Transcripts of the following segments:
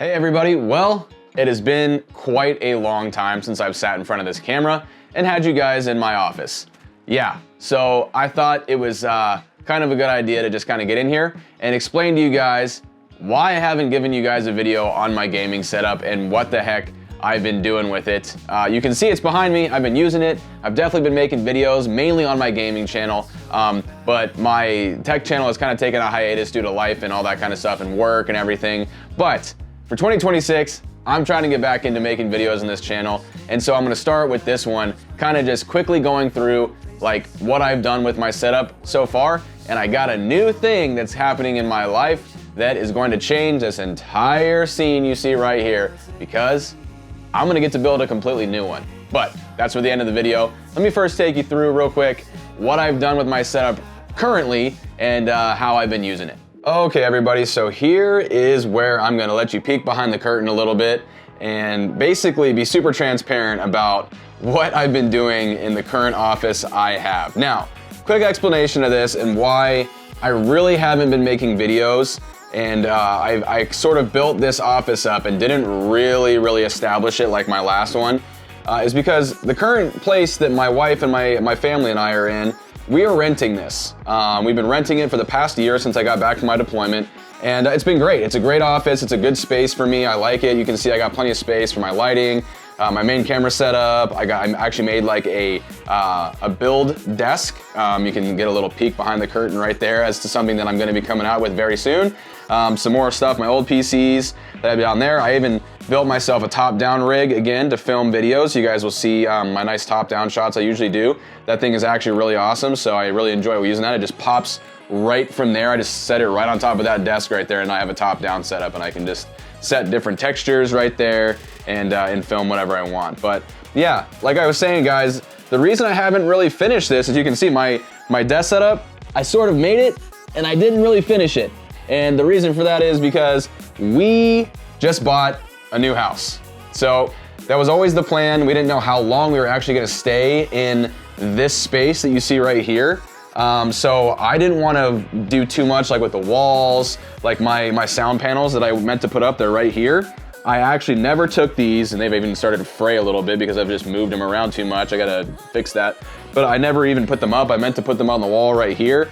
Hey everybody, well, it has been quite a long time since I've sat in front of this camera and had you guys in my office. Yeah, so I thought it was kind of a good idea to just kind of get in here and explain to you guys why I haven't given you guys a video on my gaming setup and what the heck I've been doing with it. You can see it's behind me, I've been using it. I've definitely been making videos, mainly on my gaming channel, but my tech channel has kind of taken a hiatus due to life and all that kind of stuff and work and everything. But for 2026, I'm trying to get back into making videos on this channel, and so I'm gonna start with this one, kind of just quickly going through like what I've done with my setup so far, and I got a new thing that's happening in my life that is going to change this entire scene you see right here, because I'm gonna get to build a completely new one. But that's for the end of the video. Let me first take you through real quick what I've done with my setup currently and how I've been using it. Okay everybody, so here is where I'm gonna let you peek behind the curtain a little bit and basically be super transparent about what I've been doing in the current office I have. Now, quick explanation of this and why I really haven't been making videos, and I sort of built this office up and didn't really establish it like my last one, is because the current place that my wife and my family and I are in, we are renting this. We've been renting it for the past year since I got back from my deployment, and it's been great. It's a great office, it's a good space for me, I like it. You can see I got plenty of space for my lighting, my main camera setup. I actually made like a build desk. You can get a little peek behind the curtain right there as to something that I'm gonna be coming out with very soon. Some more stuff, my old PCs that I have down there. I even built myself a top-down rig again to film videos. You guys will see my nice top-down shots I usually do. That thing is actually really awesome, so I really enjoy using that. It just pops right from there. I just set it right on top of that desk right there, and I have a top-down setup, and I can just set different textures right there and film whatever I want. But yeah, like I was saying, guys, the reason I haven't really finished this, as you can see, my desk setup, I sort of made it, and I didn't really finish it. And the reason for that is because we just bought a new house. So that was always the plan. We didn't know how long we were actually gonna stay in this space that you see right here. So I didn't wanna do too much like with the walls, like my sound panels that I meant to put up, they're right here. I actually never took these, and they've even started to fray a little bit because I've just moved them around too much. I gotta fix that. But I never even put them up. I meant to put them on the wall right here.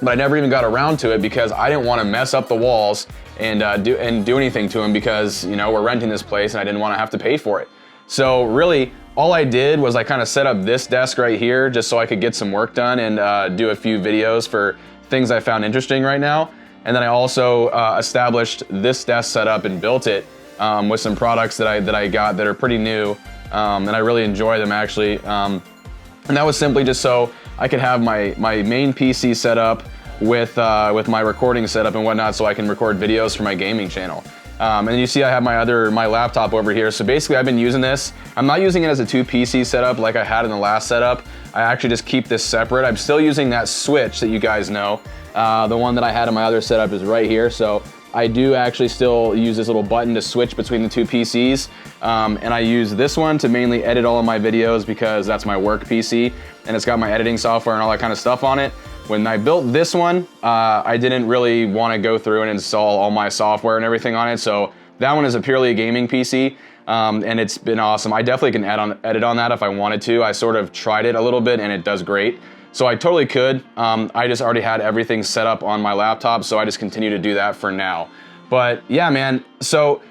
But I never even got around to it because I didn't want to mess up the walls and do anything to them, because, you know, we're renting this place and I didn't want to have to pay for it. So really, all I did was I kind of set up this desk right here just so I could get some work done and do a few videos for things I found interesting right now. And then I also established this desk setup and built it with some products that I got that are pretty new, and I really enjoy them actually. And that was simply just so I could have my main PC set up with my recording setup and whatnot, so I can record videos for my gaming channel. And you see I have my laptop over here. So basically I've been using this. I'm not using it as a 2 PC setup like I had in the last setup. I actually just keep this separate. I'm still using that switch that you guys know. The one that I had in my other setup is right here. So I do actually still use this little button to switch between the 2 PCs. And I use this one to mainly edit all of my videos because that's my work PC and it's got my editing software and all that kind of stuff on it. When I built this one, I didn't really want to go through and install all my software and everything on it. So that one is purely a gaming PC, and it's been awesome. I definitely can edit on that if I wanted to. I sort of tried it a little bit and it does great. So I totally could. I just already had everything set up on my laptop, so I just continue to do that for now. But yeah, man, so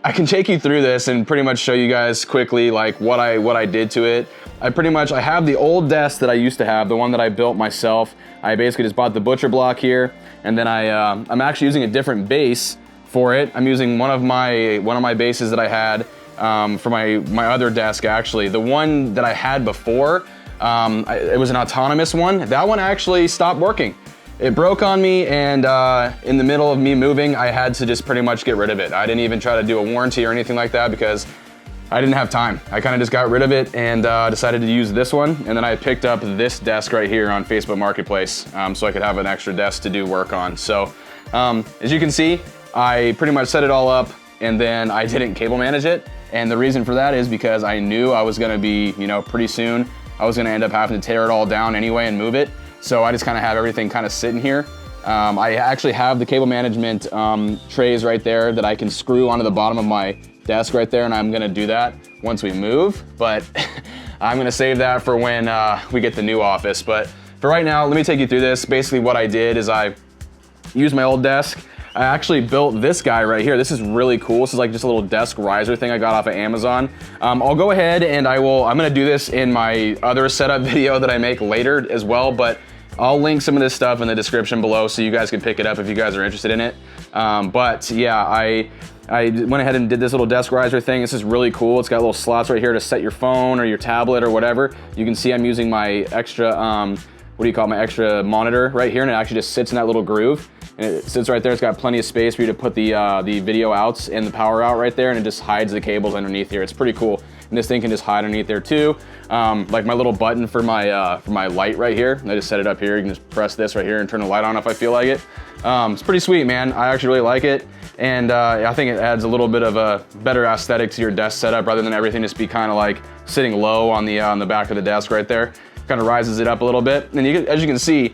I can take you through this and pretty much show you guys quickly like what I did to it. I have the old desk that I used to have, the one that I built myself. I basically just bought the butcher block here, and then I'm actually using a different base for it. I'm using one of my bases that I had for my other desk actually. The one that I had before, it was an autonomous one. That one actually stopped working. It broke on me, and in the middle of me moving, I had to just pretty much get rid of it. I didn't even try to do a warranty or anything like that because I didn't have time. I kind of just got rid of it and decided to use this one. And then I picked up this desk right here on Facebook Marketplace so I could have an extra desk to do work on. So as you can see, I pretty much set it all up and then I didn't cable manage it. And the reason for that is because I knew I was gonna be, you know, pretty soon, I was gonna end up having to tear it all down anyway and move it. So I just kind of have everything kind of sitting here. I actually have the cable management trays right there that I can screw onto the bottom of my desk right there, and I'm gonna do that once we move, but I'm gonna save that for when we get the new office. But for right now, let me take you through this. Basically what I did is I used my old desk. I actually built this guy right here. This is really cool. This is like just a little desk riser thing I got off of Amazon. I'll go ahead and I'm gonna do this in my other setup video that I make later as well, but I'll link some of this stuff in the description below so you guys can pick it up if you guys are interested in it. But yeah, I went ahead and did this little desk riser thing. This is really cool. It's got little slots right here to set your phone or your tablet or whatever. You can see I'm using my extra, my extra monitor right here, and it actually just sits in that little groove. And it sits right there. It's got plenty of space for you to put the video outs and the power out right there, and it just hides the cables underneath here. It's pretty cool. And this thing can just hide underneath there too. Like my little button for my light right here. I just set it up here. You can just press this right here and turn the light on if I feel like it. It's pretty sweet, man. I actually really like it. And I think it adds a little bit of a better aesthetic to your desk setup rather than everything just be kind of like sitting low on the back of the desk right there. Kind of rises it up a little bit. And as you can see,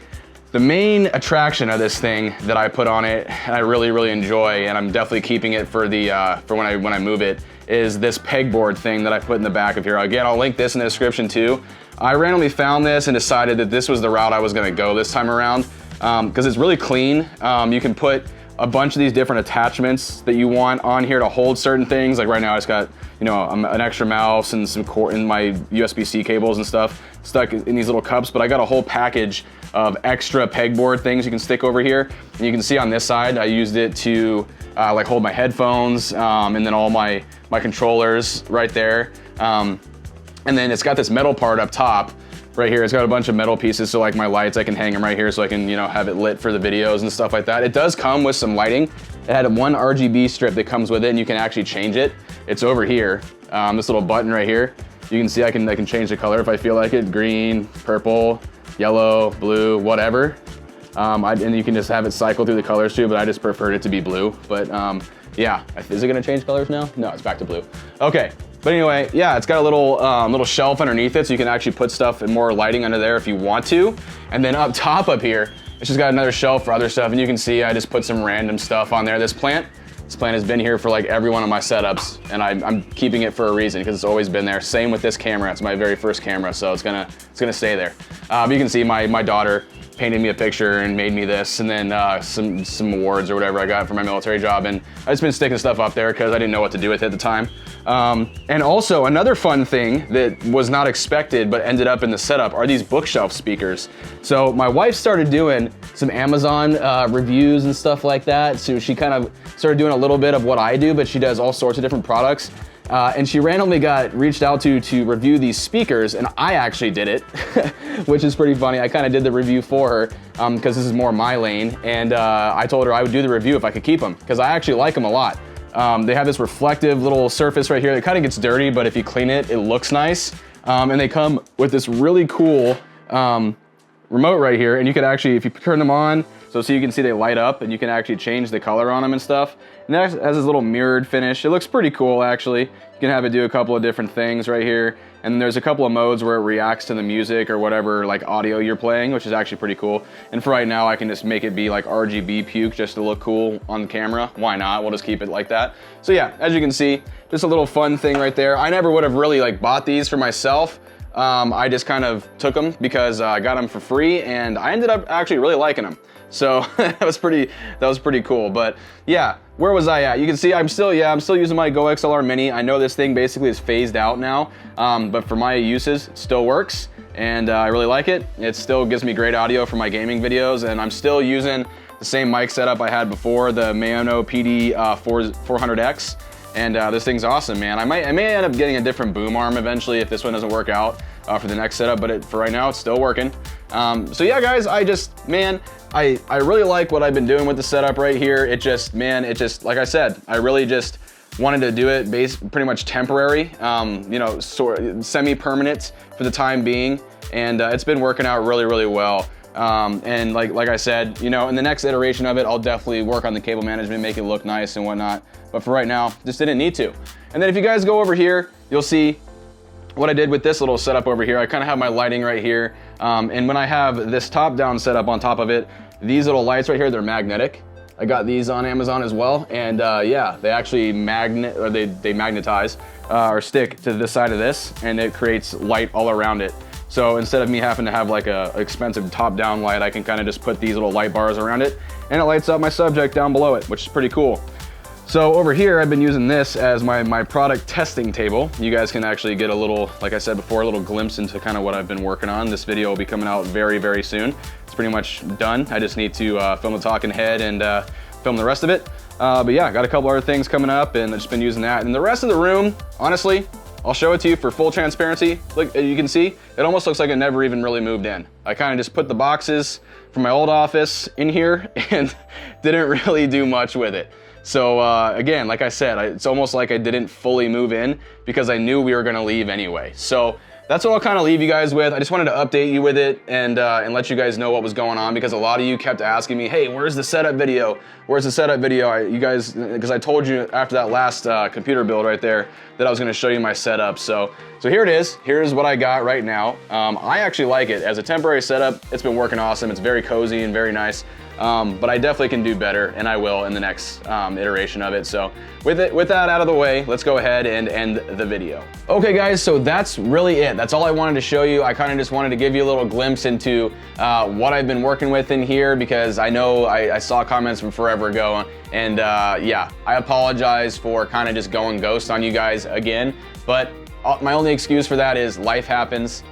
the main attraction of this thing that I put on it, and I really, really enjoy, and I'm definitely keeping it for when I move it, is this pegboard thing that I put in the back of here. Again, I'll link this in the description too. I randomly found this and decided that this was the route I was gonna go this time around because it's really clean. You can put a bunch of these different attachments that you want on here to hold certain things. Like right now I just got, an extra mouse and some cord in my USB-C cables and stuff stuck in these little cups, but I got a whole package of extra pegboard things you can stick over here. And you can see on this side, I used it to like hold my headphones and then all my controllers right there. And then it's got this metal part up top right here. It's got a bunch of metal pieces, so like my lights, I can hang them right here so I can, have it lit for the videos and stuff like that. It does come with some lighting. It had one RGB strip that comes with it, and you can actually change it. It's over here, this little button right here. You can see I can change the color if I feel like it. Green, purple, yellow, blue, whatever. And you can just have it cycle through the colors too, but I just preferred it to be blue. But yeah, is it gonna change colors now? No, it's back to blue. Okay. But anyway, yeah, it's got a little shelf underneath it, so you can actually put stuff and more lighting under there if you want to. And then up top up here, it's just got another shelf for other stuff, and you can see I just put some random stuff on there. This plant has been here for like every one of my setups, and I'm keeping it for a reason because it's always been there. Same with this camera. It's my very first camera, so it's gonna stay there. But you can see my daughter painted me a picture and made me this, and then some awards or whatever I got for my military job, and I just been sticking stuff up there because I didn't know what to do with it at the time. And also another fun thing that was not expected but ended up in the setup are these bookshelf speakers. So my wife started doing some Amazon reviews and stuff like that, so she kind of started doing a little bit of what I do, but she does all sorts of different products. And she randomly got reached out to review these speakers, and I actually did it, which is pretty funny. I kind of did the review for her because this is more my lane, and I told her I would do the review if I could keep them because I actually like them a lot. They have this reflective little surface right here that kind of gets dirty, but if you clean it, it looks nice. And they come with this really cool remote right here, and you can actually, if you turn them on, so you can see they light up, and you can actually change the color on them and stuff. And that has this little mirrored finish. It looks pretty cool, actually. You can have it do a couple of different things right here. And there's a couple of modes where it reacts to the music or whatever like audio you're playing, which is actually pretty cool. And for right now, I can just make it be like RGB puke just to look cool on the camera. Why not? We'll just keep it like that. So yeah, as you can see, just a little fun thing right there. I never would have really like bought these for myself. I just kind of took them because I got them for free, and I ended up actually really liking them. So that was pretty cool. But yeah, where was I at? You can see I'm still using my Go XLR Mini. I know this thing basically is phased out now, but for my uses, it still works, and I really like it. It still gives me great audio for my gaming videos, and I'm still using the same mic setup I had before, the Maono PD 400X. And this thing's awesome, man. I may end up getting a different boom arm eventually if this one doesn't work out for the next setup, but for right now, it's still working. So yeah, guys, I really like what I've been doing with the setup right here. It just, like I said, I really just wanted to do it pretty much temporary, semi-permanent for the time being. And it's been working out really, really well. And like I said, in the next iteration of it, I'll definitely work on the cable management, make it look nice and whatnot. But for right now, just didn't need to. And then if you guys go over here, you'll see what I did with this little setup over here. I kind of have my lighting right here. And when I have this top-down setup on top of it, these little lights right here, they're magnetic. I got these on Amazon as well, and yeah, they actually they magnetize or stick to this side of this, and it creates light all around it. So instead of me having to have like a expensive top-down light, I can kind of just put these little light bars around it, and it lights up my subject down below it, which is pretty cool. So over here, I've been using this as my product testing table. You guys can actually get a little, like I said before, a little glimpse into kind of what I've been working on. This video will be coming out very, very soon. It's pretty much done. I just need to film the talking head and film the rest of it. But yeah, got a couple other things coming up, and I've just been using that. And the rest of the room, honestly, I'll show it to you for full transparency. Look, you can see, it almost looks like it never even really moved in. I kind of just put the boxes from my old office in here and didn't really do much with it. So again, like I said, it's almost like I didn't fully move in because I knew we were gonna leave anyway. So that's what I'll kind of leave you guys with. I just wanted to update you with it and let you guys know what was going on, because a lot of you kept asking me, hey, where's the setup video? Where's the setup video? You guys, because I told you after that last computer build right there that I was gonna show you my setup. So here it is. Here's what I got right now. I actually like it. As a temporary setup, it's been working awesome. It's very cozy and very nice. But I definitely can do better, and I will in the next iteration of it. So with that out of the way, let's go ahead and end the video. Okay guys, so that's really it. That's all I wanted to show you. I kind of just wanted to give you a little glimpse into what I've been working with in here, because I know I saw comments from forever ago, and yeah, I apologize for kind of just going ghost on you guys again, but my only excuse for that is life happens,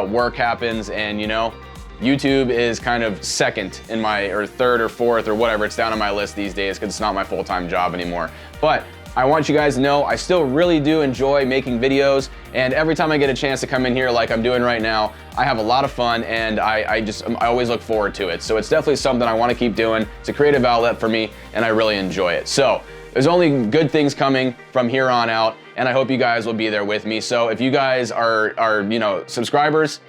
work happens, and you know, YouTube is kind of second in my, or third or fourth or whatever, it's down on my list these days because it's not my full-time job anymore. But I want you guys to know I still really do enjoy making videos, and every time I get a chance to come in here like I'm doing right now, I have a lot of fun, and I always look forward to it. So it's definitely something I want to keep doing. It's a creative outlet for me, and I really enjoy it. So there's only good things coming from here on out, and I hope you guys will be there with me. So if you guys are you know, subscribers,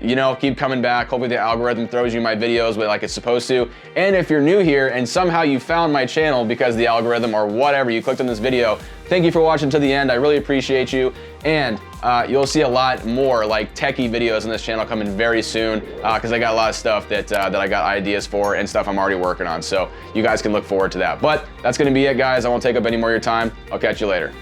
you know, keep coming back. Hopefully the algorithm throws you my videos like it's supposed to. And if you're new here and somehow you found my channel because the algorithm or whatever, you clicked on this video, thank you for watching to the end. I really appreciate you. And you'll see a lot more like techie videos on this channel coming very soon, because I got a lot of stuff that I got ideas for and stuff I'm already working on. So you guys can look forward to that. But that's gonna be it, guys. I won't take up any more of your time. I'll catch you later.